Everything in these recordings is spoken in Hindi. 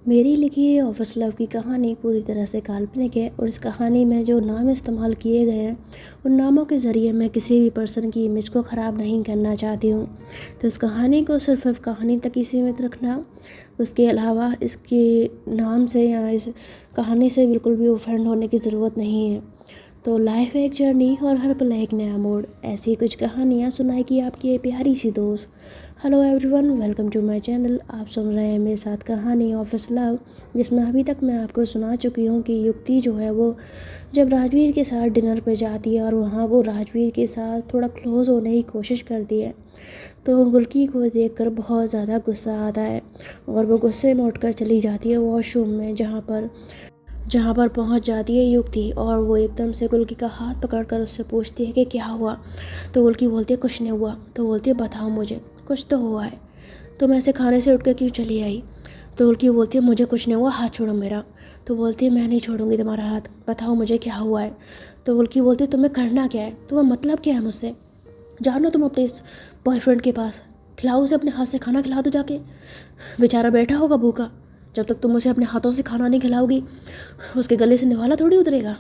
मेरी लिखी ये ऑफिस लव की कहानी पूरी तरह से काल्पनिक है और इस कहानी में जो नाम इस्तेमाल किए गए हैं उन नामों के ज़रिए मैं किसी भी पर्सन की इमेज को ख़राब नहीं करना चाहती हूँ। तो इस कहानी को सिर्फ कहानी तक ही सीमित रखना, उसके अलावा इसके नाम से या इस कहानी से बिल्कुल भी ऑफेंड होने की ज़रूरत नहीं है। तो लाइफ है एक जर्नी और हर पल है एक नया मोड़। ऐसी कुछ कहानियाँ सुनाएगी आपकी ये प्यारी सी दोस्त। Hello everyone, welcome to my channel. आप सुन रहे हैं मेरे साथ कहानी ऑफिस लव, जिसमें अभी तक मैं आपको सुना चुकी हूँ कि युक्ति जो है वो जब राजवीर के साथ डिनर पे जाती है और वहाँ वो राजवीर के साथ थोड़ा क्लोज़ होने की कोशिश करती है, तो गुल्की को देखकर बहुत ज़्यादा गुस्सा आता है और वो गुस्से में उठकर चली जाती है वॉशरूम में, जहाँ पर पहुँच जाती है युक्ति और वो एकदम से गुल्की का हाथ पकड़कर उससे पूछती है कि क्या हुआ। तो गुल्की बोलती है कुछ नहीं हुआ। तो बोलती है बताओ मुझे, कुछ तो हुआ है, तुम ऐसे खाने से उठ कर क्यों चली आई। तो गुल्की बोलती है मुझे कुछ नहीं हुआ, हाथ छोड़ो मेरा। तो बोलती है मैं नहीं छोड़ूंगी तुम्हारा हाथ, बताओ मुझे क्या हुआ है। तो गुल्की बोलती है तुम्हें करना क्या है, तुम्हें मतलब क्या है मुझसे, जानो तुम अपने इस बॉयफ्रेंड के पास, खिलाओ उसे अपने हाथ से खाना, खिला दो जाके, बेचारा बैठा होगा भूखा। जब तक तुम उसे अपने हाथों से खाना नहीं खिलाओगी उसके गले से निवाला थोड़ी उतरेगा।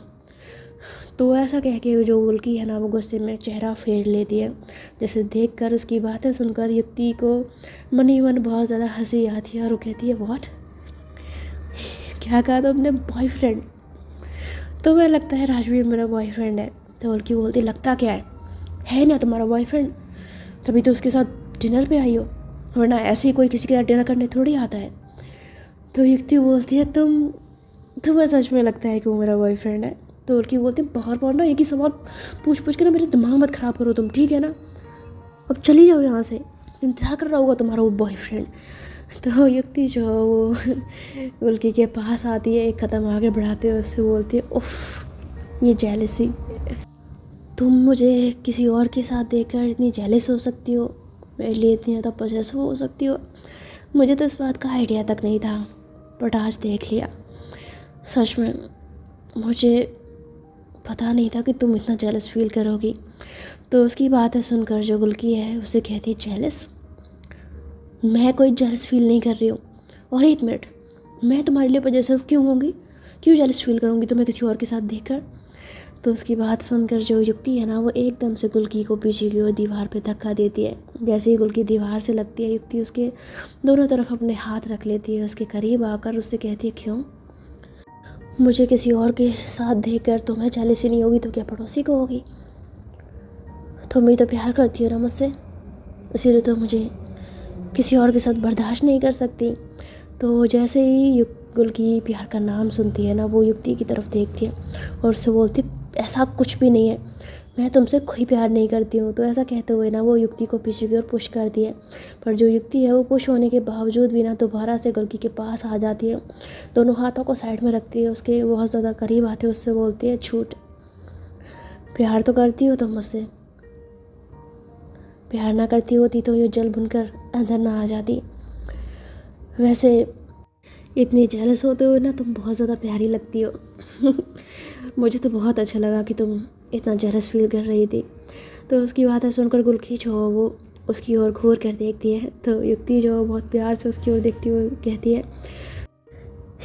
तो ऐसा कह के जो गुल्की है ना वो गुस्से में चेहरा फेर लेती है, जैसे देखकर उसकी बातें सुनकर युक्ति को मन ही मन बहुत ज़्यादा हंसी आती है और वो कहती है व्हाट, क्या कहा तुमने, बॉयफ्रेंड। तो वह लगता है राजवीर मेरा बॉयफ्रेंड है। तो गुल्की बोलती लगता क्या है ना तुम्हारा बॉयफ्रेंड, तभी तो उसके साथ डिनर पे आई हो, वरना ऐसे ही कोई किसी के साथ डिनर करने थोड़ी आता है। तो युक्ति बोलती है तुम्हें सच में लगता है कि वो मेरा बॉयफ्रेंड है। तो उनकी बोलती है बार बार ना एक ही सवाल पूछ पूछ के ना मेरे दिमाग मत ख़राब करो तुम, ठीक है ना, अब चली जाओ यहाँ से, इंतजार कर रहा होगा तुम्हारा वो बॉयफ्रेंड। तो युक्ति जो है वो उल्की के पास आती है, एक कदम आगे बढ़ाते हुए उससे बोलती है उफ, ये जेलसी, तुम मुझे किसी और के साथ देखकर इतनी जेलस हो सकती हो, मेरे लिए इतनी ज़्यादा पॉसेसिव हो सकती हो, मुझे तो इस बात का आइडिया तक नहीं था, बट आज देख लिया। सच में मुझे पता नहीं था कि तुम इतना जेलस फील करोगी। तो उसकी बातें सुनकर जो गुल्की है उसे कहती है जेलस, मैं कोई जेलस फील नहीं कर रही हूँ। और एक मिनट, मैं तुम्हारे लिए पॉसेसिव क्यों होंगी, क्यों जेलस फील करूँगी तुम्हें किसी और के साथ देखकर। तो उसकी बात सुनकर जो युक्ति है ना वो एकदम से गुल्की को पीछे की ओर दीवार पे धक्का देती है। जैसे ही गुल्की दीवार से लगती है युक्ति उसके दोनों तरफ अपने हाथ रख लेती है, उसके करीब आकर उससे कहती है क्यों, मुझे किसी और के साथ देखकर तुम्हें जेलसी नहीं होगी तो क्या पड़ोसी को होगी, तुम भी तो प्यार करती हो ना मुझसे, इसीलिए तो मुझे किसी और के साथ बर्दाश्त नहीं कर सकती। तो जैसे ही गुल्की प्यार का नाम सुनती है ना वो युक्ति की तरफ देखती है और उससे बोलती ऐसा कुछ भी नहीं है, मैं तुमसे कोई प्यार नहीं करती हूँ। तो ऐसा कहते हुए ना वो युक्ति को पीछे की ओर पुश करती है, पर जो युक्ति है वो पुश होने के बावजूद भी ना दोबारा से गुल्की के पास आ जाती है, दोनों हाथों को साइड में रखती है, उसके बहुत ज़्यादा करीब आती है, उससे बोलती है झूठ, प्यार तो करती हो तुम मुझसे, प्यार ना करती होती तो ये जल भुनकर अंदर ना आ जाती। वैसे इतनी जेलस होते हुए ना तुम बहुत ज़्यादा प्यारी लगती हो मुझे तो बहुत अच्छा लगा कि तुम इतना जेलस फील कर रही थी। तो उसकी बातें सुनकर गुल्की जो वो उसकी ओर घूर कर देखती है, तो युक्ति जो बहुत प्यार से उसकी ओर देखती हुई कहती है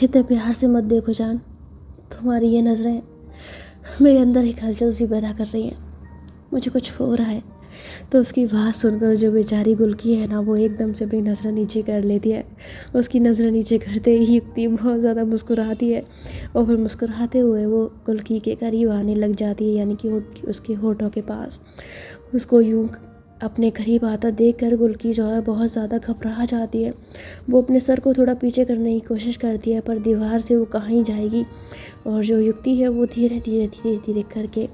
इतने प्यार से मत देखो जान, तुम्हारी ये नज़रें मेरे अंदर एक हलचल सी पैदा कर रही हैं, मुझे कुछ हो रहा है। तो उसकी बात सुनकर जो बेचारी गुल्की है ना वो एकदम से अपनी नज़रें नीचे कर लेती है। उसकी नज़रें नीचे करते ही युक्ति बहुत ज़्यादा मुस्कुराती है और फिर मुस्कुराते हुए वो गुल्की के करीब आने लग जाती है, यानी कि उसके होठों के पास। उसको यूं अपने करीब आता देखकर गुल्की जो है बहुत ज़्यादा घबरा जाती है। वो अपने सर को थोड़ा पीछे करने की कोशिश करती है पर दीवार से वो कहाँ ही जाएगी, और जो युक्ति है वो धीरे धीरे धीरे धीरे करके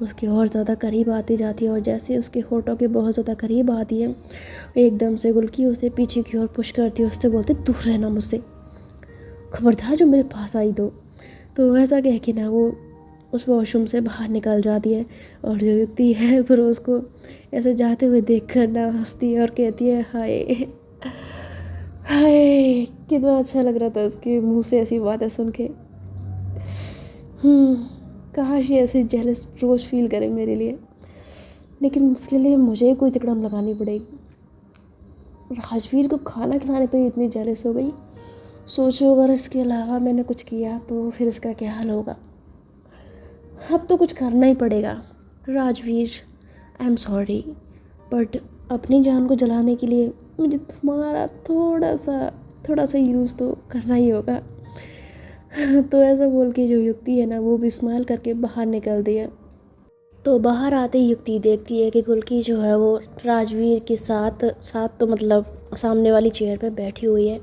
उसके और ज़्यादा करीब आती जाती है, और जैसे उसके होठों के बहुत ज़्यादा करीब आती है एकदम से गुल्की उसे पीछे की ओर पुश करती है, उससे बोलते दूर रहना मुझसे, खबरदार जो मेरे पास आई तो ऐसा कह के ना वो उस वॉशरूम से बाहर निकल जाती है। और जो युक्ति है फिर उसको ऐसे जाते हुए देख कर ना हंसती है और कहती है हाय हाय, कितना अच्छा लग रहा था उसके मुंह से ऐसी बातें सुन के। काश ये ऐसे जेलस रोज़ फील करे मेरे लिए, लेकिन इसके लिए मुझे कोई तिकड़म लगानी पड़ेगी। राजवीर को खाना खिलाने पे इतनी जेलस हो गई, सोचो अगर इसके अलावा मैंने कुछ किया तो फिर इसका क्या हाल होगा। अब तो कुछ करना ही पड़ेगा। Rajveer, I am sorry, but अपनी जान को जलाने के लिए मुझे तुम्हारा थोड़ा सा यूज़ तो करना ही होगा। तो ऐसा बोल के जो युक्ति है ना वो भी स्माइल करके बाहर निकल दिया। तो बाहर आते ही युक्ति देखती है कि गुल्की जो है वो राजवीर के साथ साथ तो मतलब सामने वाली चेयर पर बैठी हुई है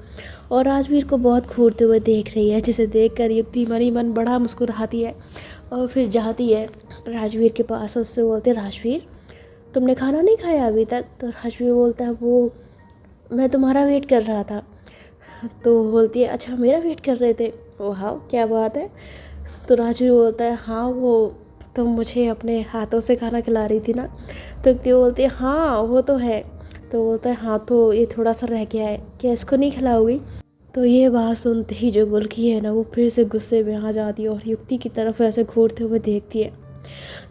और राजवीर को बहुत घूरते हुए देख रही है, जिसे देखकर युक्ति मन ही मन बड़ा मुस्कुराती है और फिर जाती है राजवीर के पास। उससे बोलते, राजवीर तुमने खाना नहीं खाया अभी तक? तो राजवीर बोलता है, वो मैं तुम्हारा वेट कर रहा था। तो बोलती है, अच्छा मेरा वेट कर रहे थे, वाह क्या बात है। तो राजवीर बोलता है, हाँ वो तुम मुझे अपने हाथों से खाना खिला रही थी ना? तो युक्ति बोलती है, हाँ वो तो है। तो बोलता है, हाँ तो ये थोड़ा सा रह गया है, क्या इसको नहीं खिलाओगी? तो ये बात सुनते ही जो गुल्की है ना वो फिर से गुस्से में आ जाती है और युक्ति की तरफ ऐसे घूरते हुए देखती है।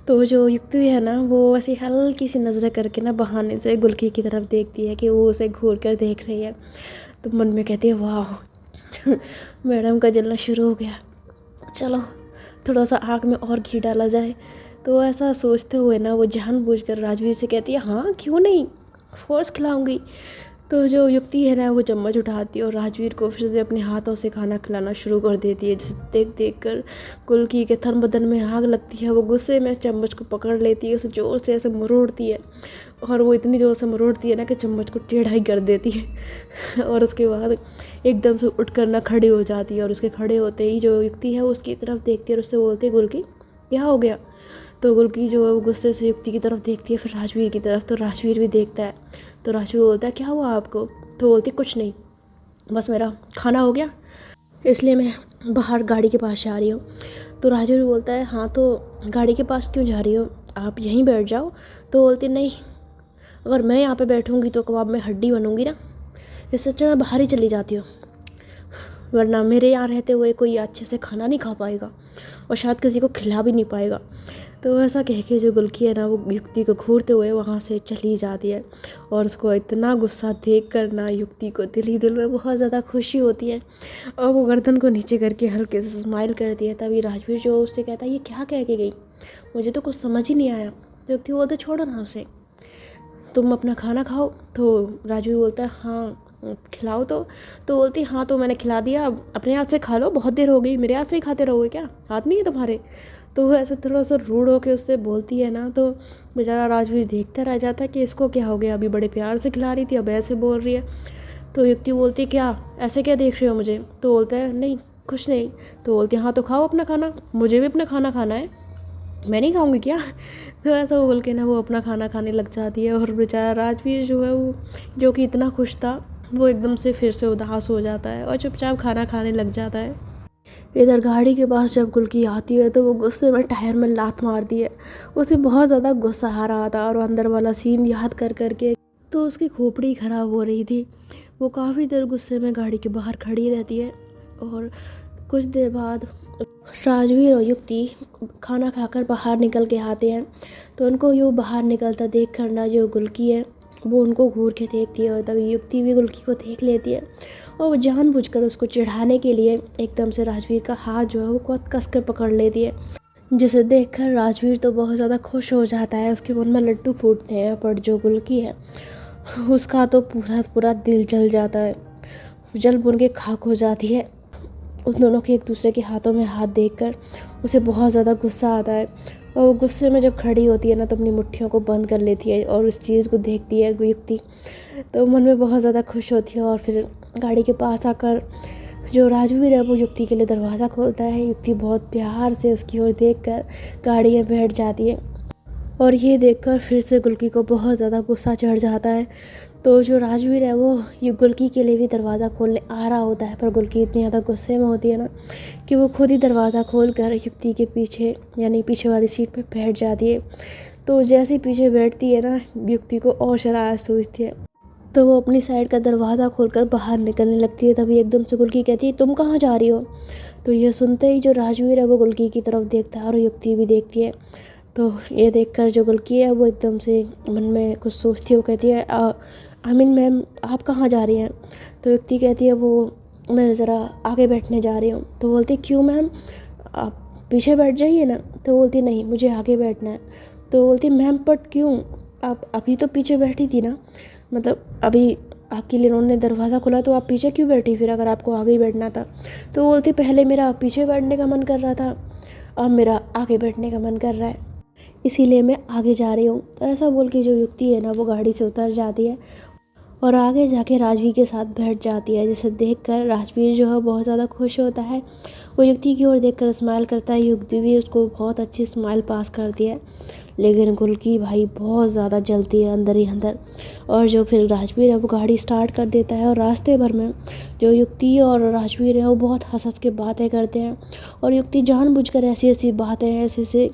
तो जो युक्ति है ना वो ऐसी हल्की सी नज़र करके ना बहाने से गुल्की की तरफ देखती है कि वो उसे घूर कर देख रही है। तो मन में कहती है, वाह मैडम का जलना शुरू हो गया, चलो थोड़ा सा आग में और घी डाला जाए। तो ऐसा सोचते हुए ना वो जानबूझकर राजवीर से कहती है, हाँ क्यों नहीं, फोर्स खिलाऊंगी। तो जो युक्ति है ना वो चम्मच उठाती है और राजवीर को फिर से अपने हाथों से खाना खिलाना शुरू कर देती है, जिसे देख देख कर गुल्की के थन बदन में आग लगती है। वो गुस्से में चम्मच को पकड़ लेती है, उसे ज़ोर से ऐसे मरोड़ती है और वो इतनी ज़ोर से मरोड़ती है ना कि चम्मच को टेढ़ा ही कर देती है। और उसके बाद एकदम से उठकर ना खड़ी हो जाती है और उसके खड़े होते ही जो युक्ति है उसकी तरफ देखती है और उससे बोलती है, गुल्की क्या हो गया? तो गुल्की जो है वो गुस्से से युक्ति की तरफ देखती है, फिर राजवीर की तरफ। तो राजवीर भी देखता है। तो राजवीर बोलता है, क्या हुआ आपको? तो बोलती, कुछ नहीं, बस मेरा खाना हो गया इसलिए मैं बाहर गाड़ी के पास जा रही हूँ। तो राजवीर बोलता है, हाँ तो गाड़ी के पास क्यों जा रही हो, आप यहीं बैठ जाओ। तो बोलती, नहीं अगर मैं यहाँ पे बैठूँगी तो कबाब में हड्डी बनूँगी ना, इससे अच्छा मैं बाहर ही चली जाती हूँ, वरना मेरे यहाँ रहते हुए कोई अच्छे से खाना नहीं खा पाएगा और शायद किसी को खिला भी नहीं पाएगा। तो ऐसा कह के जो गुल्की है ना वो युक्ति को घूरते हुए वहाँ से चली जाती है और उसको इतना गुस्सा देख कर ना युक्ति को दिल ही दिल में बहुत ज़्यादा खुशी होती है और वो गर्दन को नीचे करके हल्के से स्माइल करती है। तभी राजवीर जो उससे कहता है, ये क्या कह के गई, मुझे तो कुछ समझ ही नहीं आया। तो युक्ति बोलते, छोड़ो ना उसे, तुम अपना खाना खाओ। तो राजवीर बोलता है, हाँ खिलाओ। तो बोलती, हाँ तो मैंने खिला दिया, अब अपने हाथ से खा लो, बहुत देर हो गई, मेरे हाथ से ही खाते रहोगे क्या, हाथ नहीं है तुम्हारे? तो वो ऐसे थोड़ा सा रूड होके उससे बोलती है ना। तो बेचारा राजवीर देखता रह जाता है कि इसको क्या हो गया, अभी बड़े प्यार से खिला रही थी अब ऐसे बोल रही है। तो युक्ति बोलती है, क्या ऐसे क्या देख रहे हो मुझे? तो बोलता है, नहीं कुछ नहीं। तो बोलती है, हाँ तो खाओ अपना खाना, मुझे भी अपना खाना खाना है, मैं नहीं खाऊंगी क्या? तो ऐसा बोल के ना वो अपना खाना खाने लग जाती है और बेचारा राजवीर जो है वो जो कि इतना खुश था वो एकदम से फिर से उदास हो जाता है और चुपचाप खाना खाने लग जाता है। इधर गाड़ी के पास जब गुल्की आती है तो वो गुस्से में टायर में लात मारती है। उसे बहुत ज़्यादा गुस्सा आ रहा था और अंदर वाला सीन याद कर करके तो उसकी खोपड़ी ख़राब हो रही थी। वो काफ़ी देर गुस्से में गाड़ी के बाहर खड़ी रहती है और कुछ देर बाद राजवीर और युक्ति खाना खाकर बाहर निकल के आते हैं। तो उनको यूँ बाहर निकलता देख कर ना जो गुल्की है वो उनको घूर के देखती है और तभी युक्ति भी गुल्की को देख लेती है और वो जानबूझकर उसको चिढ़ाने के लिए एकदम से राजवीर का हाथ जो है वो बहुत कस कर पकड़ लेती है, जिसे देखकर राजवीर तो बहुत ज़्यादा खुश हो जाता है, उसके मन में लड्डू फूटते हैं। पर जो गुल्की है उसका तो पूरा पूरा दिल जल जाता है, जल बुन के खाक हो जाती है। उन दोनों के एक दूसरे के हाथों में हाथ देखकर उसे बहुत ज़्यादा गुस्सा आता है और वो गुस्से में जब खड़ी होती है ना तो अपनी मुट्ठियों को बंद कर लेती है और उस चीज़ को देखती है युक्ति तो मन में बहुत ज़्यादा खुश होती है। और फिर गाड़ी के पास आकर जो राजवीर है वो युक्ति के लिए दरवाज़ा खोलता है। युक्ति बहुत प्यार से उसकी ओर देखकर गाड़ी में बैठ जाती है और ये देखकर फिर से गुल्की को बहुत ज़्यादा गुस्सा चढ़ जाता है। तो जो राजवीर है वो ये गुल्की के लिए भी दरवाज़ा खोलने आ रहा होता है, पर गुल्की इतनी ज़्यादा गुस्से में होती है ना कि वो खुद ही दरवाज़ा खोल कर युक्ति के पीछे यानी पीछे वाली सीट पे बैठ जाती है। तो जैसे ही पीछे बैठती है ना युक्ति को और शरारत सूझती है तो वो अपनी साइड का दरवाज़ा खोलकर बाहर निकलने लगती है। तभी एकदम से गुल्की कहती है, तुम कहाँ जा रही हो? तो ये सुनते ही जो राजवीर है वो गुल्की की तरफ देखता है और युक्ति भी देखती है। तो ये देखकर जो गुल्की है वो एकदम से मन में कुछ सोचती है, वो कहती है, आमीन मैम आप कहाँ जा रही हैं? तो युक्ति कहती है, वो मैं ज़रा आगे बैठने जा रही हूँ। तो बोलती क्यों मैम, आप पीछे बैठ जाइए ना। तो बोलती नहीं मुझे आगे बैठना है। तो बोलती मैम बट क्यों, आप अभी तो पीछे बैठी थी ना, मतलब अभी आपके लिए उन्होंने दरवाज़ा खोला तो आप पीछे क्यों बैठी फिर, अगर आपको आगे ही बैठना था। तो बोलती पहले मेरा पीछे बैठने का मन कर रहा था, अब मेरा आगे बैठने का मन कर रहा है, इसीलिए मैं आगे जा रही हूँ। तो ऐसा बोल के जो युक्ति है ना वो गाड़ी से उतर जाती है और आगे जाके राजवीर के साथ बैठ जाती है, जिसे देखकर राजवीर जो है बहुत ज़्यादा खुश होता है। वो युक्ति की ओर देखकर स्माइल करता है, युक्ति भी उसको बहुत अच्छी स्माइल पास करती है। लेकिन गुल्की भाई बहुत ज़्यादा जलती है अंदर ही अंदर। और जो फिर राजवीर है वो गाड़ी स्टार्ट कर देता है और रास्ते भर में जो युक्ति और राजवीर है वो बहुत हंस हंस के बातें करते हैं। और युक्ति जानबूझकर ऐसी ऐसी बातें ऐसे ऐसे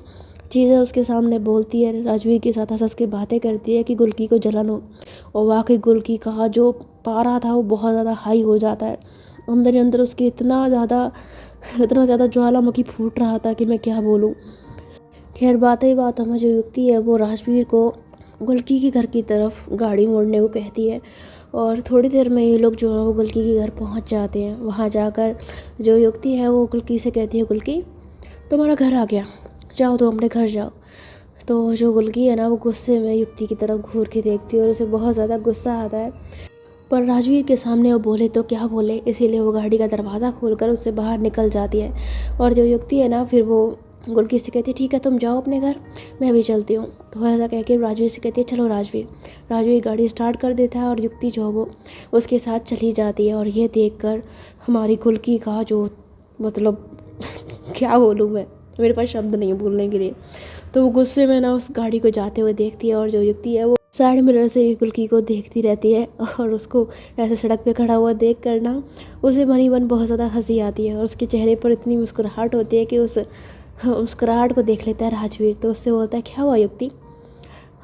चीज़ें उसके सामने बोलती है, राजवीर के साथ हंस हंस के बातें करती है कि गुल्की को जलन हो। और वाकई गुल्की का जो पारा था वो बहुत ज़्यादा हाई हो जाता है। अंदर ही अंदर उसके इतना ज़्यादा ज्वालामुखी फूट रहा था कि मैं क्या बोलूँ। खैर बात ही बातों में जो युक्ति है वो राजवीर को गुल्की के घर की तरफ गाड़ी मोड़ने को कहती है। और थोड़ी देर में ये लोग जो है वो गुल्की के घर पहुंच जाते हैं। वहां जाकर जो युक्ति है वो गुल्की से कहती है गुल्की तुम्हारा घर आ गया, जाओ तुम अपने घर जाओ। तो जो गुल्की है ना वो गुस्से में युक्ति की तरफ घूर के देखती है और उसे बहुत ज़्यादा गुस्सा आता है। पर राजवीर के सामने वो बोले तो क्या बोले, इसीलिए वो गाड़ी का दरवाज़ा खोलकर उससे बाहर निकल जाती है। और जो युक्ति है ना फिर वो गुल्की से कहती है ठीक है तुम जाओ अपने घर, मैं भी चलती हूँ। तो ऐसा कह के राजवीर से कहती है चलो राजवीर। राजवीर गाड़ी स्टार्ट कर देता है और युक्ति जो वो उसके साथ चली जाती है। और ये देखकर हमारी गुल्की का जो मतलब क्या बोलूँ मैं, मेरे पास शब्द नहीं है बोलने के लिए। तो वो गुस्से में ना उस गाड़ी को जाते हुए देखती है और जो युक्ति है वो साइड मिरर से गुल्की को देखती रहती है। और उसको ऐसे सड़क पे खड़ा हुआ देख कर ना उसे मनी मन बहुत ज़्यादा हंसी आती है और उसके चेहरे पर इतनी मुस्कुराहट होती है कि उस मुस्कुराहट को देख लेता है राजवीर। तो उससे बोलता है क्या हुआ युक्ति,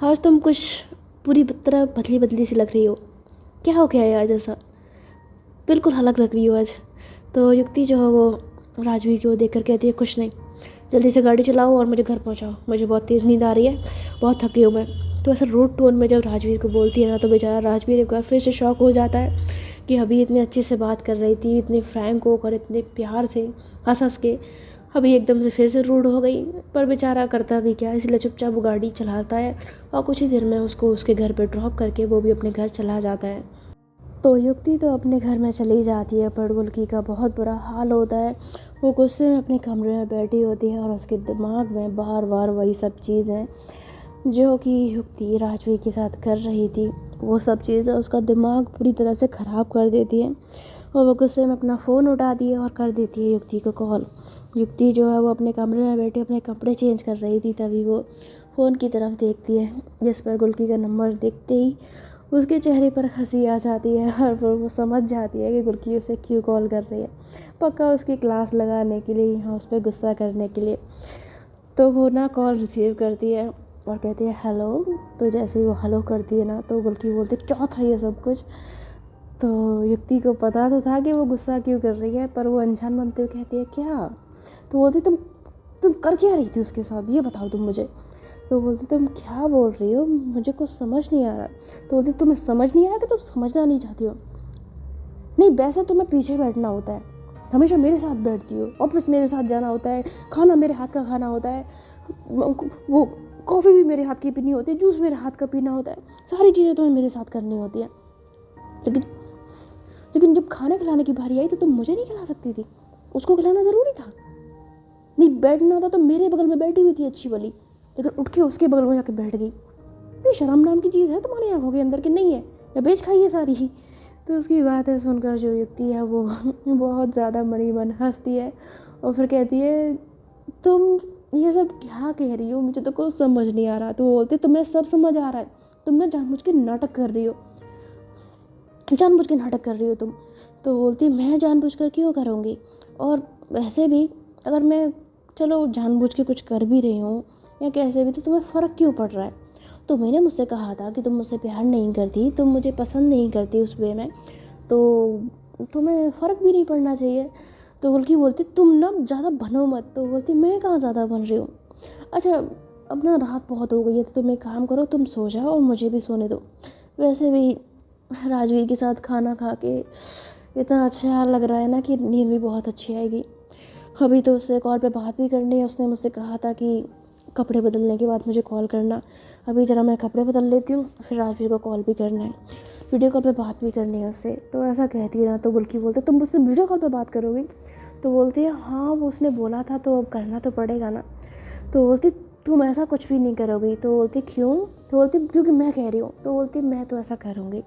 आज तुम कुछ पूरी तरह बदली बदली सी लग रही हो, क्या हो गया है आज, ऐसा बिल्कुल अलग लग रही हो आज। तो युक्ति जो है वो राजवीर की ओर देख कर कहती है कुछ नहीं, जल्दी से गाड़ी चलाओ और मुझे घर पहुंचाओ, मुझे बहुत तेज़ नींद आ रही है, बहुत थकी हूँ मैं। तो ऐसा रूड टोन में जब राजवीर को बोलती है ना तो बेचारा राजवीर एक बार फिर से शॉक हो जाता है कि अभी इतने अच्छे से बात कर रही थी, इतने फ्रैंक होकर इतने प्यार से हंस हंस के, अभी एकदम से फिर से रूड हो गई। पर बेचारा करता भी क्या, इसलिए चुपचाप वो गाड़ी चलाता है और कुछ ही देर में उसको उसके घर पर ड्रॉप करके वो भी अपने घर चला जाता है। तो युक्ति तो अपने घर में चली जाती है पर गुल्की का बहुत बुरा हाल होता है। वो गुस्से में अपने कमरे में बैठी होती है और उसके दिमाग में बार बार वही सब चीज़ें जो कि युक्ति राजवीर के साथ कर रही थी, वो सब चीज़ें उसका दिमाग पूरी तरह से ख़राब कर देती है। और वो गुस्से में अपना फ़ोन उठाती है और कर देती है युक्ति को कॉल। युक्ति जो है वो अपने कमरे में बैठी अपने कपड़े चेंज कर रही थी, तभी वो फ़ोन की तरफ देखती है जिस पर गुल्की का नंबर देखते ही उसके चेहरे पर हंसी आ जाती है और वो समझ जाती है कि गुल्की उसे क्यों कॉल कर रही है, पक्का उसकी क्लास लगाने के लिए या उस पर गुस्सा करने के लिए। तो वो ना कॉल रिसीव करती है और कहती है हेलो। तो जैसे ही वो हेलो करती है ना तो गुल्की बोलती क्या था ये सब कुछ। तो युक्ति को पता तो था कि वो गुस्सा क्यों कर रही है, पर वो अनजान बनते हुए कहती है क्या। तो बोलती तुम कर क्या रही थी उसके साथ, ये बताओ तुम मुझे। तो बोलती तुम क्या बोल रही हो, मुझे कुछ समझ नहीं आ रहा। तो बोलती तुम्हें समझ नहीं आया कि तुम समझना नहीं चाहती हो। नहीं वैसे तुम्हें पीछे बैठना होता है, हमेशा मेरे साथ बैठती हो, ऑफिस मेरे साथ जाना होता है, खाना मेरे हाथ का खाना होता है, वो कॉफ़ी भी मेरे हाथ की पीनी होती है, जूस मेरे हाथ का पीना होता है, सारी चीज़ें तुम्हें मेरे साथ करनी होती है। लेकिन लेकिन जब खाना खिलाने की बारी आई तो तुम मुझे नहीं खिला सकती थी, उसको खिलाना ज़रूरी था। नहीं बैठना था तो मेरे बगल में बैठी हुई थी अच्छी वाली, लेकिन उठ के उसके बगल में जाके बैठ गई। नहीं शर्म नाम की चीज़ है तुम्हारी आंखों के अंदर कि नहीं है, या बेच खाई है सारी ही। तो उसकी बातें सुनकर जो युक्ति है वो बहुत ज़्यादा मनी मन हंसती है और फिर कहती है तुम ये सब क्या कह रही हो, मुझे तो कुछ समझ नहीं आ रहा। तो वो बोलती तुम्हें सब समझ आ रहा है, तुम ना जानबूझ के नाटक कर रही हो, जानबूझ के नाटक कर रही हो तुम। तो बोलती मैं जानबूझ कर क्यों करूँगी, और वैसे भी अगर मैं चलो जानबूझ के कुछ कर भी रही हूँ या कैसे भी, तो तुम्हें फ़र्क क्यों पड़ रहा है। तो मैंने मुझसे कहा था कि तुम मुझसे प्यार नहीं करती, तुम मुझे पसंद नहीं करती उस वे में, तो तुम्हें फ़र्क भी नहीं पड़ना चाहिए। तो गुल्की बोलती तुम ना ज़्यादा बनो मत। तो बोलती मैं कहाँ ज़्यादा बन रही हूँ। अच्छा अब ना रात बहुत हो गई है तो तुम एक काम करो, तुम सो जाओ और मुझे भी सोने दो। वैसे भी राजवीर के साथ खाना खा के इतना अच्छा लग रहा है ना कि नींद भी बहुत अच्छी आएगी। अभी तो उससे कॉल पे बात भी करनी है। उसने मुझसे कहा था कि कपड़े बदलने के बाद मुझे कॉल करना। अभी ज़रा मैं कपड़े बदल लेती हूँ, फिर राजवीर को कॉल भी करना है, वीडियो कॉल पे बात भी करनी है उससे। तो ऐसा कहती है ना, तो बुल्की बोलते तुम मुझसे वीडियो कॉल पे बात करोगी? तो बोलती है हाँ, वो उसने बोला था तो अब करना तो पड़ेगा ना। तो बोलती तुम ऐसा कुछ भी नहीं करोगी? तो बोलती क्यों? तो बोलती क्योंकि मैं कह रही हूँ। तो बोलती मैं तो ऐसा करूँगी,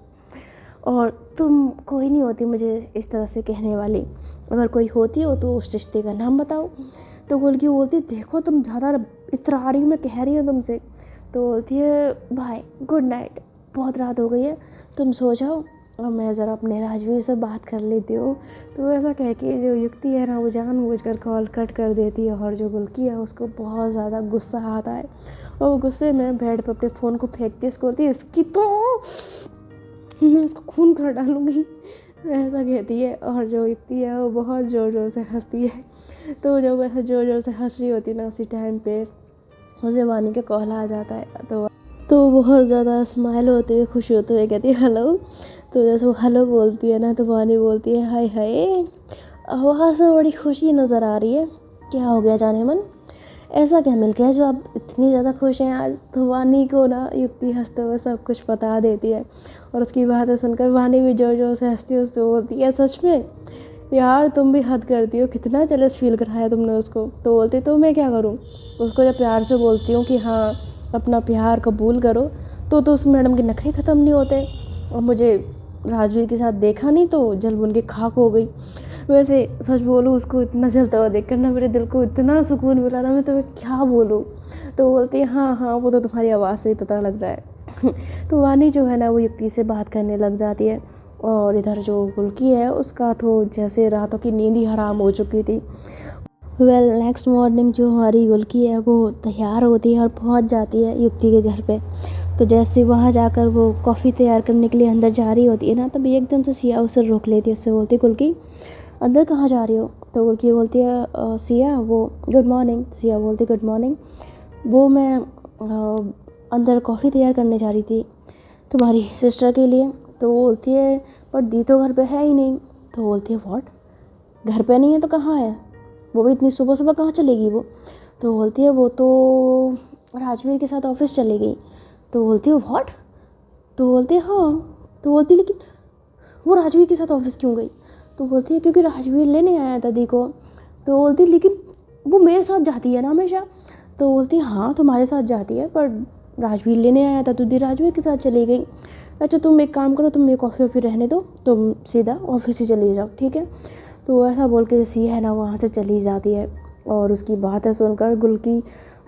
और तुम कोई नहीं होती मुझे इस तरह से कहने वाली। अगर कोई होती हो तो उस रिश्ते का नाम बताओ। तो बुल्की बोलती देखो तुम ज़्यादा इतरा रही हो, मैं कह रही हूँ तुमसे। तो बोलती है बाय, गुड नाइट, बहुत रात हो गई है, तुम सो जाओ और मैं ज़रा अपने राजवीर से बात कर लेती हूँ। तो ऐसा कह के जो युक्ति है ना, वो जानबूझकर कॉल कट कर देती है। और जो बुल्की है उसको बहुत ज़्यादा गुस्सा आता है, और वो गुस्से में बेड पर अपने फ़ोन को फेंकती है। इसको बोलती है इसकी तो मैं इसको खून कर डालूँगी, ऐसा कहती है। और जो युक्ति है वो बहुत ज़ोर ज़ोर से हंसती है। तो जब वैसे ज़ोर ज़ोर से हंस रही होती है ना, उसी टाइम पे उसे वानी का कॉल आ जाता है। तो बहुत ज़्यादा स्माइल होते हुए, खुश होते हुए कहती है हेलो। तो जैसे वो हेलो बोलती है ना, तो वानी बोलती है हाय हाय, आवाज़ में बड़ी खुशी नज़र आ रही है, क्या हो गया जाने मन, ऐसा क्या मिल गया जो आप इतनी ज़्यादा खुश हैं आज? तो वानी को ना युक्ति हंसते हुए सब कुछ बता देती है। और उसकी बातें सुनकर वानी भी जोर जोर से हंसती है, उससे बोलती है सच में यार तुम भी हद करती हो, कितना जेलस फील कराया तुमने उसको। तो बोलती तो मैं क्या करूँ? उसको जब प्यार से बोलती हूँ कि हाँ अपना प्यार कबूल करो, तो उस मैडम के नखरे ख़त्म नहीं होते। और मुझे राजवीर के साथ देखा नहीं तो जल बुन के खाक हो गई। वैसे सच बोलूँ, उसको इतना जलता हुआ देखकर ना मेरे दिल को इतना सुकून मिला ना, मैं तुम्हें क्या बोलूँ। तो बोलती है हाँ हाँ, वो तो तुम्हारी आवाज़ से ही पता लग रहा है। तो वानी जो है ना, वो युक्ति से बात करने लग जाती है। और इधर जो बुल्की है उसका तो जैसे रातों की नींद ही हराम हो चुकी थी। नेक्स्ट मॉर्निंग जो हमारी गुल्की है वो तैयार होती है और पहुंच जाती है युक्ति के घर पे। तो जैसे वहाँ जाकर वो कॉफ़ी तैयार करने के लिए अंदर जा रही होती है ना, तभी एकदम से सिया उसे रोक लेती है। उससे बोलती गुल्की अंदर कहाँ जा रही हो? तो गुल्की बोलती है सिया वो गुड मॉर्निंग। सिया बोलती गुड मॉर्निंग, वो मैं अंदर कॉफ़ी तैयार करने जा रही थी तुम्हारी सिस्टर के लिए। तो वो बोलती है पर दी तो घर पे है ही नहीं। तो बोलती है व्हाट, घर पे नहीं है तो कहाँ है? वो भी इतनी सुबह सुबह कहाँ चलेगी वो? तो बोलती है वो तो राजवीर के साथ ऑफिस चली गई। तो बोलती है व्हाट? तो बोलती है हाँ। तो बोलती है लेकिन वो राजवीर के साथ ऑफिस क्यों गई? तो बोलती है क्योंकि राजवीर लेने आया था दी को। तो बोलती है लेकिन वो मेरे साथ जाती है ना हमेशा। तो बोलती है हाँ तुम्हारे साथ जाती है, पर राजवीर लेने आया था तो दी राजवीर के साथ चली गई। अच्छा तुम एक काम करो, तुम मेरे कॉफ़ी वॉफ़ी रहने दो, तुम सीधा ऑफिस ही चली जाओ, ठीक है? तो ऐसा बोल के सिया है ना वहाँ से चली जाती है। और उसकी बातें सुनकर गुल्की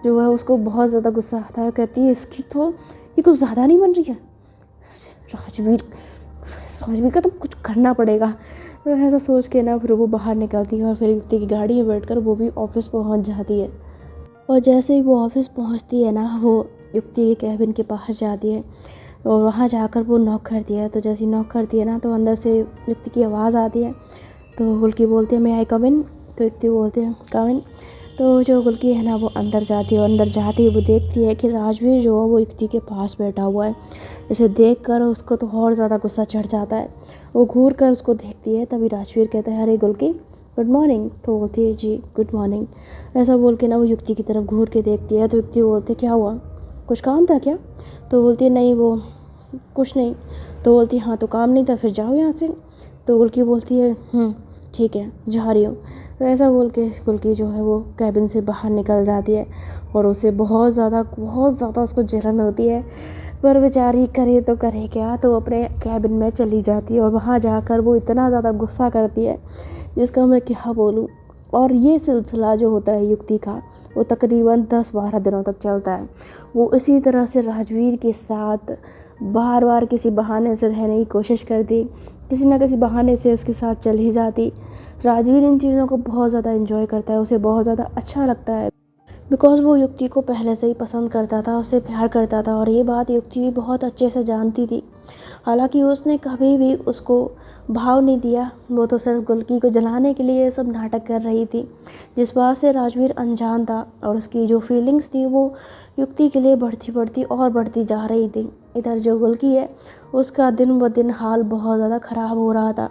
जो है उसको बहुत ज़्यादा गुस्सा आता है। कहती है इसकी तो ये कुछ ज़्यादा नहीं बन रही है, राजवीर राजवीर का तो कुछ करना पड़ेगा। तो ऐसा सोच के ना फिर वो बाहर निकलती है और फिर युक्ति की गाड़ी में बैठकर वो भी ऑफिस पहुंच जाती है। और जैसे ही वो ऑफिस पहुंचती है ना, वो युक्ति के कैबिन के पास जाती है और वहाँ जाकर वो नॉक करती है। तो जैसे ही नॉक करती है ना, तो अंदर से युक्ति की आवाज़ आती है। तो गुल्की बोलती है मैं आई कम इन। तो युक्ति बोलते हैं कम इन। तो जो गुल्की है ना वो अंदर जाती है और अंदर जाती है वो देखती है कि राजवीर जो है वो युक्ति के पास बैठा हुआ है। इसे देखकर उसको तो और ज़्यादा गुस्सा चढ़ जाता है। वो घूर कर उसको देखती है, तभी राजवीर कहता है अरे गुल्की गुड मॉर्निंग। तो बोलती है जी गुड मॉर्निंग। ऐसा बोल के ना वो युक्ति की तरफ घूर के देखती है। तो युक्ति बोलती है क्या हुआ, कुछ काम था क्या? तो बोलती है नहीं वो कुछ नहीं। तो बोलती है हाँ तो काम नहीं था फिर जाओ यहाँ से। तो गुल्की बोलती है ठीक है जा रही हूँ। तो ऐसा बोल के गुल्की जो है वो कैबिन से बाहर निकल जाती है। और उसे बहुत ज़्यादा उसको जलन होती है, पर बेचारी करे तो करे क्या। तो अपने कैबिन में चली जाती है और वहाँ जाकर वो इतना ज़्यादा गुस्सा करती है जिसका मैं क्या बोलूँ। और ये सिलसिला जो होता है युक्ति का, वो तकरीबन 10-12 दिनों तक चलता है। वो इसी तरह से राजवीर के साथ बार बार किसी बहाने से रहने की कोशिश करती, किसी न किसी बहाने से उसके साथ चली जाती। राजवीर इन चीज़ों को बहुत ज़्यादा एंजॉय करता है, उसे बहुत ज़्यादा अच्छा लगता है, बिकॉज़ वो युक्ति को पहले से ही पसंद करता था, उससे प्यार करता था। और ये बात युक्ति भी बहुत अच्छे से जानती थी। हालांकि उसने कभी भी उसको भाव नहीं दिया, वो तो सिर्फ गुल्की को जलाने के लिए सब नाटक कर रही थी, जिस बात से राजवीर अनजान था। और उसकी जो फीलिंग्स थी वो युक्ति के लिए बढ़ती जा रही थी। इधर जो गुल्की है उसका दिन ब दिन हाल बहुत ज़्यादा ख़राब हो रहा था।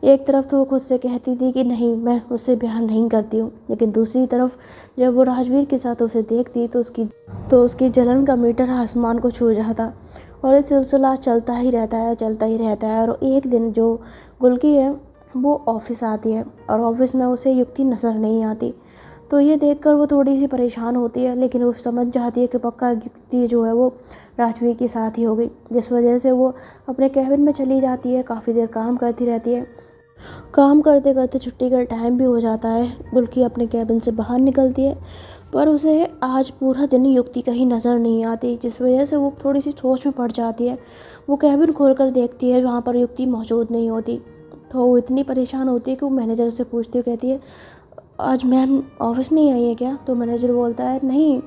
एक तरफ तो वो खुद से कहती थी कि नहीं, मैं उससे प्यार नहीं करती हूँ, लेकिन दूसरी तरफ जब वो राजवीर के साथ उसे देखती तो उसकी जलन का मीटर आसमान को छू जाता। और ये सिलसिला चलता ही रहता है। और एक दिन जो गुल्की है वो ऑफिस आती है और ऑफिस में उसे युक्ति नज़र नहीं आती। तो ये देखकर वो थोड़ी सी परेशान होती है, लेकिन वो समझ जाती है कि पक्का युक्ति जो है वो राजवीर के साथ ही हो गई, जिस वजह से वो अपने कैबिन में चली जाती है। काफ़ी देर काम करती रहती है। काम करते करते छुट्टी का टाइम भी हो जाता है। गुल्की अपने कैबिन से बाहर निकलती है, पर उसे आज पूरा दिन युक्ति कहीं नज़र नहीं आती, जिस वजह से वो थोड़ी सी सोच में पड़ जाती है। वो कैबिन खोलकर देखती है, वहाँ पर युक्ति मौजूद नहीं होती। तो वो इतनी परेशान होती है कि वो मैनेजर से पूछती है, कहती है आज मैम ऑफिस नहीं आई है क्या? तो मैनेजर बोलता है नहीं,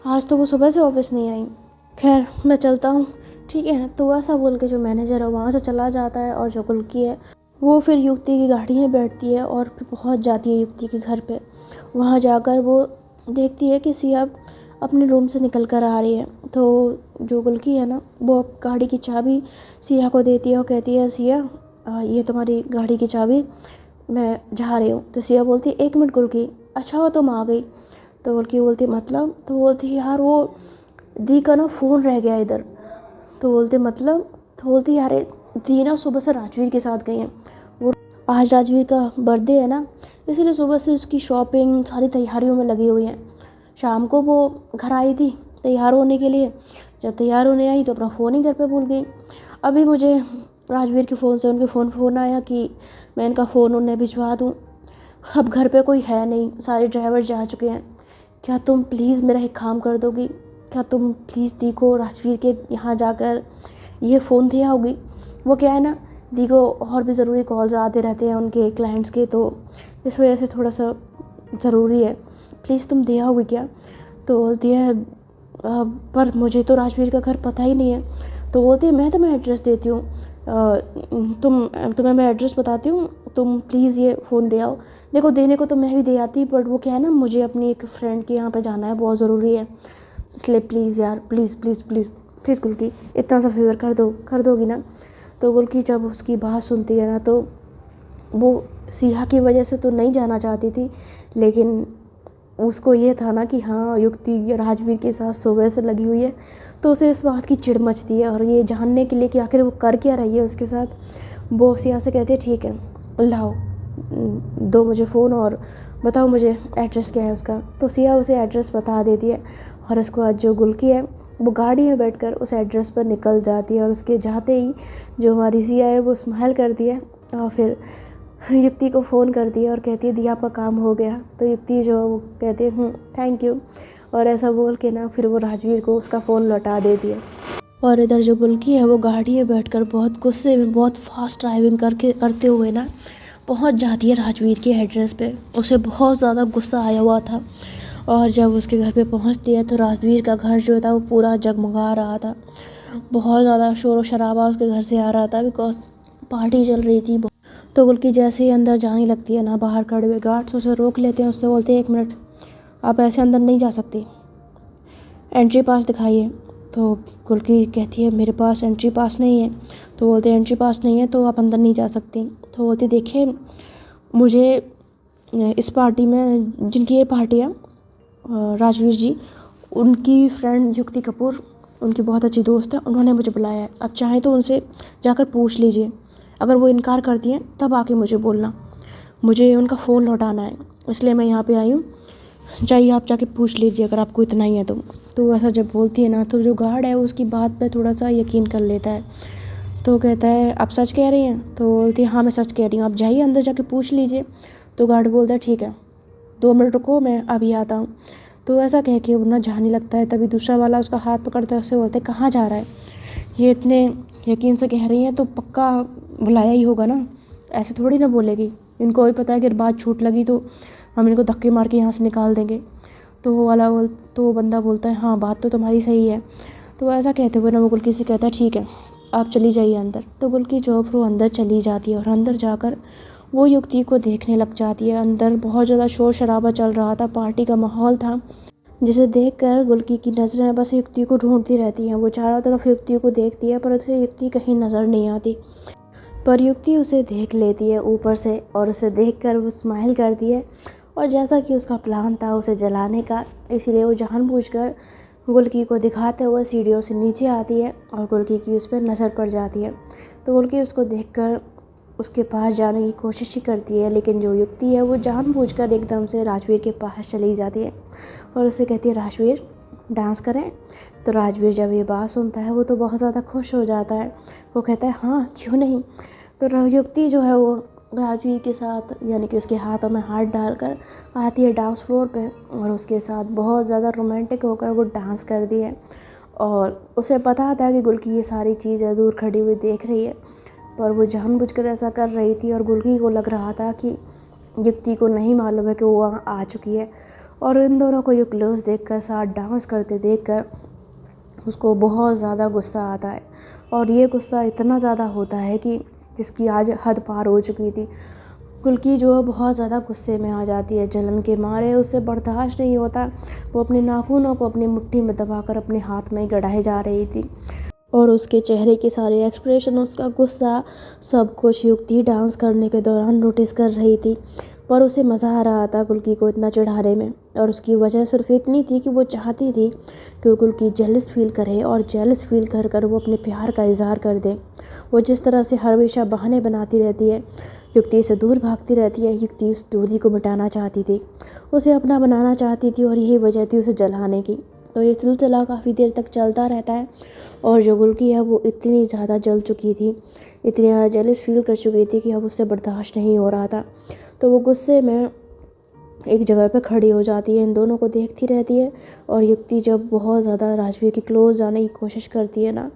आज तो वो सुबह से ऑफिस नहीं आई। खैर मैं चलता हूँ, ठीक है। तो ऐसा बोल के जो मैनेजर है वहाँ से चला जाता है और जो गुल्की है वो फिर युक्ति की गाड़ी में बैठती है और फिर पहुँच जाती है युक्ति के घर पे। वहाँ जाकर वो देखती है कि सिया अपने रूम से निकल कर आ रही है। तो जो गुल्की है ना वो गाड़ी की चाबी सिया को देती है और कहती है सिया ये तुम्हारी गाड़ी की चाबी, मैं जा रही हूँ। तो सिया बोलती है 1 मिनट गुल्की, अच्छा हो तुम आ गई। तो गुल्की बोलती मतलब? तो बोलती है यार वो दी का ना फ़ोन रह गया इधर। तो बोलते मतलब? तो बोलती यार दी ना सुबह से राजवीर के साथ गई हैं, वो आज राजवीर का बर्थडे है ना, इसीलिए सुबह से उसकी शॉपिंग सारी तैयारियों में लगी हुई हैं। शाम को वो घर आई थी तैयार होने के लिए, जब तैयार होने आई तो अपना फ़ोन ही घर पे भूल गई। अभी मुझे राजवीर के फ़ोन से उनके फ़ोन आया कि मैं इनका फ़ोन उन्हें भिजवा दूँ। अब घर पे कोई है नहीं, सारे ड्राइवर जा चुके हैं। क्या तुम प्लीज़ मेरा एक काम कर दोगी? क्या तुम प्लीज़ दी को राजवीर के यहाँ जाकर ये फ़ोन दे आओगी? वो क्या है ना, दी को और भी ज़रूरी कॉल्स आते रहते हैं उनके क्लाइंट्स के, तो इस वजह से थोड़ा सा ज़रूरी है, प्लीज़ तुम दे आओगी क्या? तो बोलती है पर मुझे तो राजवीर का घर पता ही नहीं है। तो बोलती है मैं तुम्हें एड्रेस देती हूँ, तुम्हें मैं एड्रेस बताती हूँ, तुम प्लीज़ ये फ़ोन दे आओ। देखो देने को तो मैं भी दे आती, बट वो क्या है ना, मुझे अपनी एक फ्रेंड के यहाँ पे जाना है, बहुत ज़रूरी है, इसलिए प्लीज़ यार, प्लीज़ प्लीज़ प्लीज़ प्लीज़ गुल्की इतना सा फेवर कर दोगी ना? तो गुल्की जब उसकी बात सुनती है ना, तो वो सिया की वजह से तो नहीं जाना चाहती थी, लेकिन उसको ये था ना कि हाँ युक्ति राजवीर के साथ सुबह से लगी हुई है, तो उसे इस बात की चिढ़ मचती है। और ये जानने के लिए कि आखिर वो कर क्या रही है उसके साथ, वो सिया से कहती है ठीक है लाओ, दो मुझे फ़ोन और बताओ मुझे एड्रेस क्या है उसका। तो सिया उसे एड्रेस बता देती है और उसके बाद जो गुल्की है वो गाड़ी में बैठकर उस एड्रेस पर निकल जाती है। और उसके जाते ही जो हमारी सिया है वो स्माइल करती है और फिर युक्ति को फ़ोन करती है और कहती है दी आपका काम हो गया। तो युक्ति जो वो कहती है थैंक यू, और ऐसा बोल के ना फिर वो राजवीर को उसका फ़ोन लौटा देती है। और इधर जो गुल्की है वो गाड़ी में बैठकर बहुत गुस्से में बहुत फास्ट ड्राइविंग करते हुए ना पहुंच जाती है राजवीर के एड्रेस पे। उसे बहुत ज़्यादा गुस्सा आया हुआ था, और जब उसके घर पे पहुंचती है तो राजवीर का घर जो था वो पूरा जगमगा रहा था। बहुत ज़्यादा शोर व शराबा उसके घर से आ रहा था, बिकॉज पार्टी चल रही थी। तो गुल्की जैसे ही अंदर जाने लगती है ना, बाहर खड़े हुए गार्ड्स उसे रोक लेते हैं। उससे बोलते हैं 1 मिनट, आप ऐसे अंदर नहीं जा सकती, एंट्री पास दिखाइए। तो गुल्की कहती है मेरे पास एंट्री पास नहीं है। तो बोलते हैं एंट्री पास नहीं है तो आप अंदर नहीं जा सकती। तो बोलती देखिए मुझे इस पार्टी में, जिनकी ये पार्टी है राजवीर जी, उनकी फ्रेंड युक्ति कपूर, उनकी बहुत अच्छी दोस्त है, उन्होंने मुझे बुलाया है। आप चाहें तो उनसे जाकर पूछ लीजिए, अगर वो इनकार करती हैं तब आके मुझे बोलना, मुझे उनका फ़ोन लौटाना है, इसलिए मैं यहाँ पे आई हूँ। चाहिए आप जाके पूछ लीजिए अगर आपको इतना ही है तो ऐसा जब बोलती है ना, तो जो गार्ड है उसकी बात पे थोड़ा सा यकीन कर लेता है। तो कहता है आप सच कह रही हैं? तो बोलती है हाँ मैं सच कह रही हूँ, आप जाइए अंदर जाके पूछ लीजिए। तो गार्ड बोलता है ठीक है 2 मिनट रुको, मैं अभी आता हूँ। तो ऐसा कह के वो ना जाने लगता है। तभी दूसरा वाला उसका हाथ पकड़ता है, उससे बोलते है कहाँ जा रहा है? ये इतने यकीन से कह रही हैं तो पक्का बुलाया ही होगा ना, ऐसे थोड़ी ना बोलेगी। इनको भी पता है कि बात छूट लगी तो हम इनको धक्के मार के यहाँ से निकाल देंगे। तो वो बंदा बोलता है हाँ बात तो तुम्हारी सही है। तो ऐसा कहते हुए ना वो गुल्की से कहता है ठीक है आप चली जाइए अंदर। तो गुल्की जो वो अंदर चली जाती है और अंदर जाकर वो युक्ति को देखने लग जाती है। अंदर बहुत ज़्यादा शोर शराबा चल रहा था, पार्टी का माहौल था, जिसे देखकर गुल्की की नज़रें बस युक्ति को ढूंढती रहती हैं। वो चारों तरफ युक्ति को देखती है पर उसे युक्ति कहीं नज़र नहीं आती। पर युक्ति उसे देख लेती है ऊपर से और उसे देखकर वो स्माइल करती है। और जैसा कि उसका प्लान था उसे जलाने का, इसलिए वो जानबूझकर गुल्की को दिखाते हुए सीढ़ियों से नीचे आती है और गुल्की की उस पर नज़र पड़ जाती है। तो गुल्की उसको देखकर उसके पास जाने की कोशिश ही करती है, लेकिन जो युक्ति है वो जानबूझकर एकदम से राजवीर के पास चली जाती है और उसे कहती है, राजवीर डांस करें। तो राजवीर जब ये बात सुनता है वो तो बहुत ज़्यादा खुश हो जाता है। वो कहता है हाँ क्यों नहीं। तो युक्ति जो है वो राजवीर के साथ यानी कि उसके हाथों में हाथ डालकर आती है डांस फ्लोर पे और उसके साथ बहुत ज़्यादा रोमांटिक होकर वो डांस कर दी है। और उसे पता था कि गुल्की ये सारी चीज़ें दूर खड़ी हुई देख रही है, पर वो जानबूझकर ऐसा कर रही थी और गुल्की को लग रहा था कि युक्ति को नहीं मालूम है कि वो वहाँ आ चुकी है। और इन दोनों को ये क्लोज देखकर, साथ डांस करते देखकर उसको बहुत ज़्यादा गुस्सा आता है। और ये गुस्सा इतना ज़्यादा होता है कि जिसकी आज हद पार हो चुकी थी। गुल्की जो है बहुत ज़्यादा गुस्से में आ जाती है, जलन के मारे उससे बर्दाश्त नहीं होता। वो अपने नाखूनों को अपनी मुट्ठी में दबाकर अपने हाथ में गड़ाए जा रही थी और उसके चेहरे के सारे एक्सप्रेशन, उसका गुस्सा, सब कुछ युक्ति डांस करने के दौरान नोटिस कर रही थी। पर उसे मज़ा आ रहा था गुल्की को इतना चिढ़ाने में, और उसकी वजह सिर्फ इतनी थी कि वो चाहती थी कि गुल्की जेलस फील करे और जेलस फील कर कर वो अपने प्यार का इजहार कर दे। वो जिस तरह से हमेशा बहाने बनाती रहती है, युक्ति से दूर भागती रहती है, युक्ति उस दूरी को मिटाना चाहती थी, उसे अपना बनाना चाहती थी और यही वजह थी उसे जलाने की। तो ये सिलसिला काफ़ी देर तक चलता रहता है और जो गुल्की है वो इतनी ज़्यादा जल चुकी थी, इतनी ज़्यादा जेलस फील कर चुकी थी कि अब उससे बर्दाश्त नहीं हो रहा था। तो वो गुस्से में एक जगह पे खड़ी हो जाती है, इन दोनों को देखती रहती है। और युक्ति जब बहुत ज़्यादा राजवीर के क्लोज जाने की कोशिश करती है ना,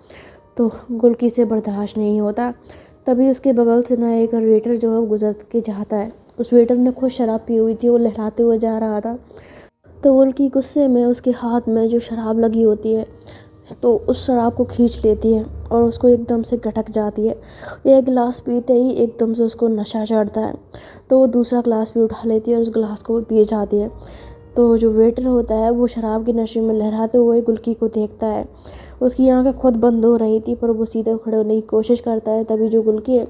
तो गुल्की से बर्दाश्त नहीं होता। तभी उसके बगल से ना एक वेटर जो है वो गुजर के जाता है। उस वेटर ने खुद शराब पी हुई थी, वो लहराते हुए जा रहा था। तो गुल्की गुस्से में उसके हाथ में जो शराब लगी होती है तो उस शराब को खींच लेती है और उसको एकदम से गटक जाती है। एक गिलास पीते ही एकदम से उसको नशा चढ़ता है, तो वो दूसरा गिलास भी उठा लेती है और उस गिलास को पी जाती है। तो जो वेटर होता है वो शराब के नशे में लहराते हुए गुल्की को देखता है। उसकी आंखें खुद बंद हो रही थी पर वो सीधे खड़े होने की कोशिश करता है। तभी जो गुल्की है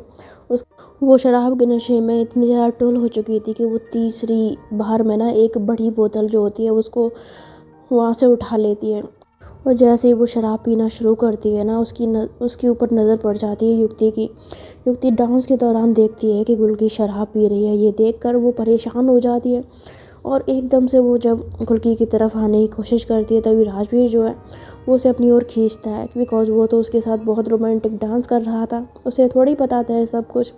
वो शराब के नशे में इतनी ज़्यादा टुल हो चुकी थी कि वो तीसरी बार में ना एक बड़ी बोतल जो होती है उसको वहाँ से उठा लेती है। और जैसे ही वो शराब पीना शुरू करती है ना, उसके ऊपर नज़र पड़ जाती है युक्ति की। युक्ति डांस के दौरान देखती है कि गुल्की शराब पी रही है। ये देखकर वो परेशान हो जाती है और एकदम से वो जब गुल्की की तरफ आने की कोशिश करती है तभी राजवीर जो है वो उसे अपनी ओर खींचता है, बिकॉज वो तो उसके साथ बहुत रोमांटिक डांस कर रहा था, उसे थोड़ी पता था सब कुछ।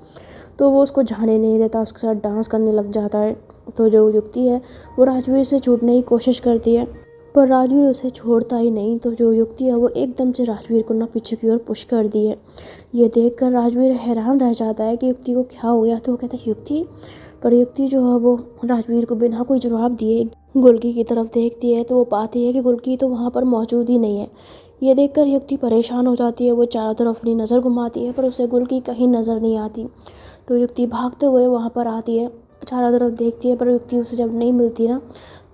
तो वो उसको जाने नहीं देता, उसके साथ डांस करने लग जाता है। तो जो युक्ति है वो राजवीर से छूटने की कोशिश करती है पर राजवीर उसे छोड़ता ही नहीं। तो जो युक्ति है वो एकदम से राजवीर को ना पीछे की ओर पुश कर दी है। ये देखकर राजवीर हैरान रह जाता है कि युक्ति को क्या हो गया। तो वो कहता है युक्ति, पर युक्ति जो है वो राजवीर को बिना कोई जवाब दिए गुल्की की तरफ देखती है। तो वो पाती है कि गुल्की तो वहाँ पर मौजूद ही नहीं है। ये देखकर युक्ति परेशान हो जाती है, वो चारों तरफ अपनी नज़र घुमाती है पर उसे गुल्की कहीं नज़र नहीं आती। तो युक्ति भागते हुए वहाँ पर आती है, चारों तरफ देखती है पर युक्ति उसे जब नहीं मिलती ना,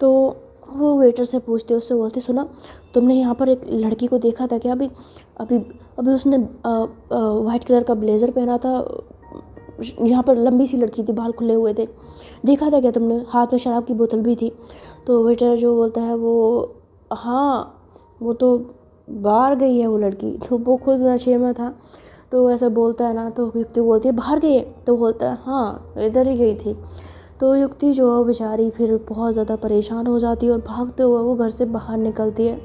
तो वो वेटर से पूछती है, उससे बोलती सुना तुमने यहाँ पर एक लड़की को देखा था क्या? अभी अभी अभी उसने वाइट कलर का ब्लेज़र पहना था, यहाँ पर लंबी सी लड़की थी, बाल खुले हुए थे, देखा था क्या तुमने? हाथ में शराब की बोतल भी थी। तो वेटर जो बोलता है वो हाँ वो तो बाहर गई है वो लड़की। तो वो खुद नशे में था तो ऐसा बोलता है ना, तो युक्ति बोलती है बाहर गई है? तो बोलता है हाँ इधर ही गई थी। तो युक्ति जो है बेचारी फिर बहुत ज़्यादा परेशान हो जाती है और भागते हुए वो घर से बाहर निकलती है।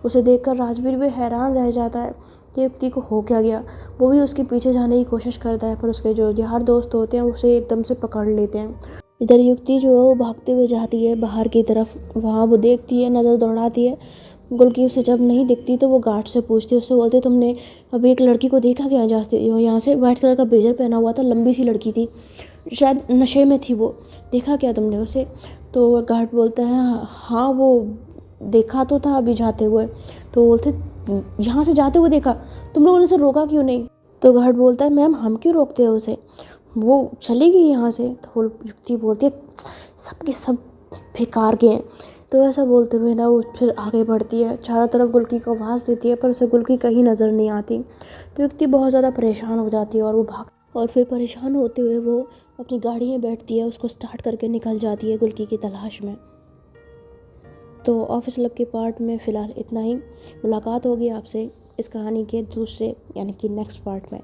उसे देखकर राजवीर भी हैरान रह जाता है कि युक्ति को हो क्या गया। वो भी उसके पीछे जाने की कोशिश करता है पर उसके जो यार दोस्त होते हैं उसे एकदम से पकड़ लेते हैं। इधर युक्ति जो है वो भागते हुए जाती है बाहर की तरफ, वहाँ वो देखती है, नज़र दौड़ाती है। गुल्की उसे जब नहीं दिखती तो वो गार्ड से पूछती है, उससे बोलती है तुमने अभी एक लड़की को देखा क्या यहाँ से? वाइट कलर का ब्लेजर पहना हुआ था, लंबी सी लड़की थी, शायद नशे में थी, वो देखा क्या तुमने उसे? तो गार्ड बोलता है हाँ वो देखा तो था अभी जाते हुए। तो बोलते यहाँ से जाते हुए देखा, तुम लोगों ने उसे रोका क्यों नहीं? तो गार्ड बोलता है मैम हम क्यों रोकते हैं उसे, वो चली गई यहाँ से। तो युक्ति बोलती है सबके सब बेकार के हैं। तो ऐसा बोलते हुए ना वो फिर आगे बढ़ती है, चारों तरफ गुल्की को आवाज़ देती है पर उसे गुल्की कहीं नज़र नहीं आती। तो युक्ति बहुत ज़्यादा परेशान हो जाती है और वो और फिर परेशान होते हुए वो अपनी गाड़ी में बैठती है, उसको स्टार्ट करके निकल जाती है गुल्की की तलाश में। तो ऑफिस लव के पार्ट में फ़िलहाल इतना ही। मुलाकात होगी आपसे इस कहानी के दूसरे यानी कि नेक्स्ट पार्ट में।